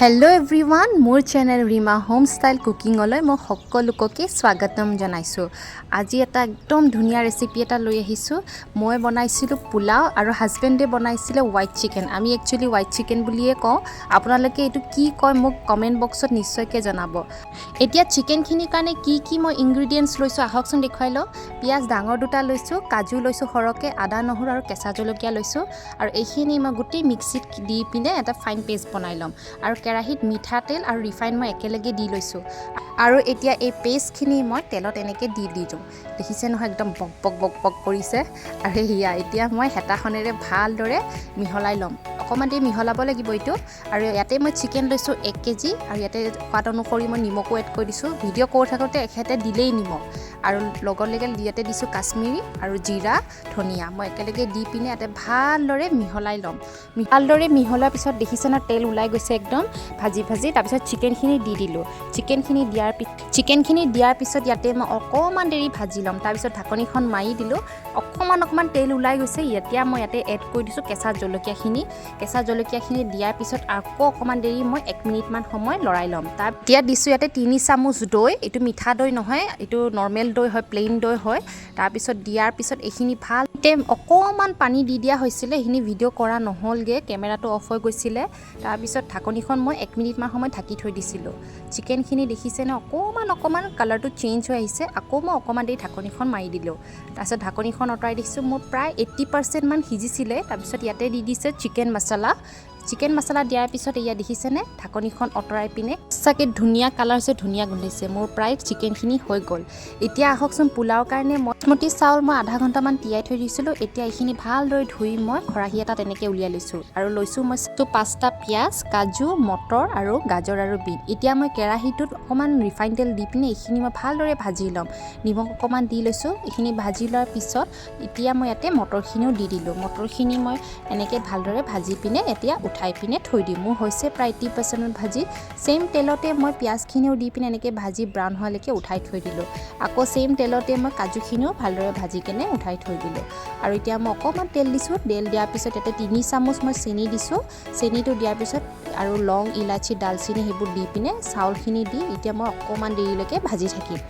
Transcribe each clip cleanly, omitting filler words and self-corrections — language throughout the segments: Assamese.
Hello everyone, মোৰ চেনেল ৰিমা হোম ষ্টাইল কুকিংলৈ মই সকলোকে স্বাগতম জনাইছো। আজি এটা একদম ধুনীয়া ৰেচিপি এটা লৈ আহিছো। মই বনাইছিলো পোলাও আৰু হাজবেণ্ডে বনাইছিলে হোৱাইট চিকেন। আমি একচুয়ালি হোৱাইট চিকেন বুলিয়ে কওঁ। আপোনালোকে এটো কি কয় মোক কমেন্ট বক্সত নিশ্চয়কৈ জনাব। এতিয়া চিকেনখিনিৰ কাৰণে কি মই ইনগ্ৰেডিয়েন্টছ লৈছো আহকচোন দেখুৱাই লও। পিয়াজ ডাঙৰ দুটা লৈছো, কাজু লৈছো সৰকে, আদা নহৰু আৰু কেঁচা জলকীয়া লৈছো আৰু এইখিনি মই গোটেই মিক্সিত দি পিনে এটা ফাইন পেষ্ট বনাই লম। আৰু কেৰাহীত মিঠা তেল আৰু ৰিফাইন মই একেলগে দি লৈছো আৰু এতিয়া এই পেষ্টখিনি মই তেলত এনেকৈ দি দিওঁ। দেখিছে নহয় একদম বক বক কৰিছে আৰু এতিয়া মই হেতাখনেৰে ভালদৰে মিহলাই ল'ম। অকণমান দেৰি মিহলাব লাগিব এইটো। আৰু ইয়াতে মই চিকেন লৈছোঁ 1 কেজি আৰু ইয়াতে সোৱাদ অনুসৰি মই নিমখো এড কৰি দিছোঁ। ভিডিঅ' কৰি থাকোঁতে এখেতে দিলেই নিমখ আৰু লগে ইয়াতে দিছোঁ কাশ্মীৰী আৰু জিৰা ধনিয়া মই একেলগে দি পিনে ইয়াতে ভালদৰে মিহলাই ল'ম। ভালদৰে মিহলাৰ পিছত দেখিছে না তেল ওলাই গৈছে একদম ভাজি তাৰপিছত চিকেনখিনি দি দিলোঁ। চিকেনখিনি দিয়াৰ পিছত ইয়াতে মই অকণমান দেৰি ভাজি ল'ম। তাৰপিছত ঢাকনিখন মাৰি দিলোঁ। অকণমান তেল ওলাই গৈছে। এতিয়া মই ইয়াতে এড কৰি দিছোঁ কেঁচা জলকীয়াখিনি দিয়াৰ পিছত আকৌ অকণমান দেৰি মই 1 মিনিটমান সময় লৰাই ল'ম। এতিয়া দিছোঁ ইয়াতে 3 চামুচ দৈ। এইটো মিঠা দৈ নহয়, এইটো নৰ্মেল দৈ হয়, প্লেইন দৈ হয়। তাৰপিছত দিয়াৰ পিছত এইখিনি ভাল অকণমান পানী দি দিয়া হৈছিলে। এইখিনি ভিডিঅ' কৰা নহ'লগৈ, কেমেৰাটো অফ হৈ গৈছিলে। তাৰপিছত ঢাকনিখন মই 1 মিনিটমান সময় ঢাকি থৈ দিছিলোঁ। চিকেনখিনি দেখিছেনে অকণমান কালাৰটো চেঞ্জ হৈ আহিছে। আকৌ মই অকণমান দেৰি ঢাকনিখন মাৰি দিলোঁ। তাৰপিছত ঢাকনিখন আঁতৰাই দিছোঁ। মোৰ প্ৰায় 80% মান সিজিছিলে। তাৰপিছত ইয়াতে দি দিছে চিকেন মছলা দিয়াৰ পিছত এয়া দেখিছেনে ঢাকনিখন আঁতৰাই পিনে সঁচাকৈ ধুনীয়া কালাৰ হৈছে, ধুনীয়া গোন্ধাইছে। মোৰ প্ৰায় চিকেনখিনি হৈ গ'ল। এতিয়া আহকচোন পোলাওৰ কাৰণে বাসমতী চাউল মই আধা ঘণ্টামান তিয়াই থৈ দিছিলোঁ। এতিয়া এইখিনি ভালদৰে ধুই মই খৰাহী এটাত এনেকৈ উলিয়াই লৈছোঁ আৰু লৈছোঁ মই 5টা পিঁয়াজ, কাজু, মটৰ আৰু গাজৰ আৰু বিট। এতিয়া মই কেৰাহীটোত অকণমান ৰিফাইন তেল দি পিনে এইখিনি মই ভালদৰে ভাজি ল'ম। নিমখ অকণমান দি লৈছোঁ। এইখিনি ভাজি লোৱাৰ পিছত এতিয়া মই ইয়াতে মটৰখিনিও দি দিলোঁ। মটৰখিনি মই এনেকৈ ভালদৰে ভাজি পিনে এতিয়া উঠাই পিনে থৈ দিম। মোৰ হৈছে প্ৰায় 80% ভাজি। চেম তেলতে মই পিঁয়াজখিনিও দি পিনে এনেকৈ ভাজি ব্ৰাউন হোৱালৈকে উঠাই থৈ দিলোঁ। আকৌ চেম তেলতে মই কাজুখিনিও ভালদৰে ভাজি কেনে উঠাই থৈ দিলোঁ। আৰু এতিয়া মই অকণমান তেল দিছোঁ। তেল দিয়াৰ পিছত ইয়াতে 3 চামুচ মই চেনি দিছোঁ। চেনিটো দিয়াৰ পিছত আৰু লং, ইলাচি, ডালচিনি সেইবোৰ দি পিনে চাউলখিনি দি এতিয়া মই অকণমান দেৰিলৈকে ভাজি থাকিম।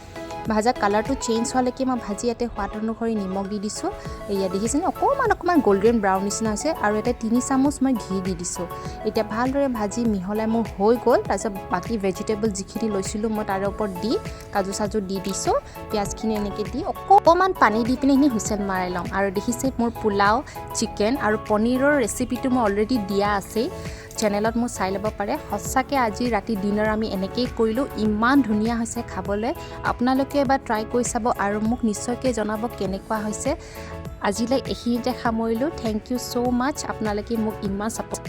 ভাজা কালাৰটো চেঞ্জ হোৱালৈকে মই ভাজি ইয়াতে সোৱাদ অনুসৰি নিমখ দি দিছোঁ। এয়া দেখিছেনে অকণমান গল্ডেন ব্ৰাউন নিচিনা হৈছে আৰু ইয়াতে 3 চামুচ মই ঘি দি দিছোঁ। এতিয়া ভালদৰে ভাজি মিহলাই মোৰ হৈ গ'ল। তাৰপিছত বাকী ভেজিটেবল যিখিনি লৈছিলোঁ মই তাৰে ওপৰত দি কাজু চাজু দি দিছোঁ। পিঁয়াজখিনি এনেকৈ দি অকণমান পানী দি পিনে সেইখিনি হুইচেল মাৰাই ল'ম। আৰু দেখিছে মোৰ পোলাও চিকেন আৰু পনীৰৰ ৰেচিপিটো মই অলৰেডি দিয়া আছেই চেনেলত, মোৰ চাই ল'ব পাৰে। সঁচাকৈ আজি ৰাতি ডিনাৰ আমি এনেকৈয়ে কৰিলোঁ। ইমান ধুনীয়া হৈছে খাবলৈ। আপোনালোকে এবাৰ ট্ৰাই কৰি চাব আৰু মোক নিশ্চয়কৈ জনাব কেনেকুৱা হৈছে। আজিলৈ এইখিনিতে সামৰিলোঁ। থেংক ইউ ছ' মাছ। আপোনালোকে মোক ইমান ছাপোৰ্ট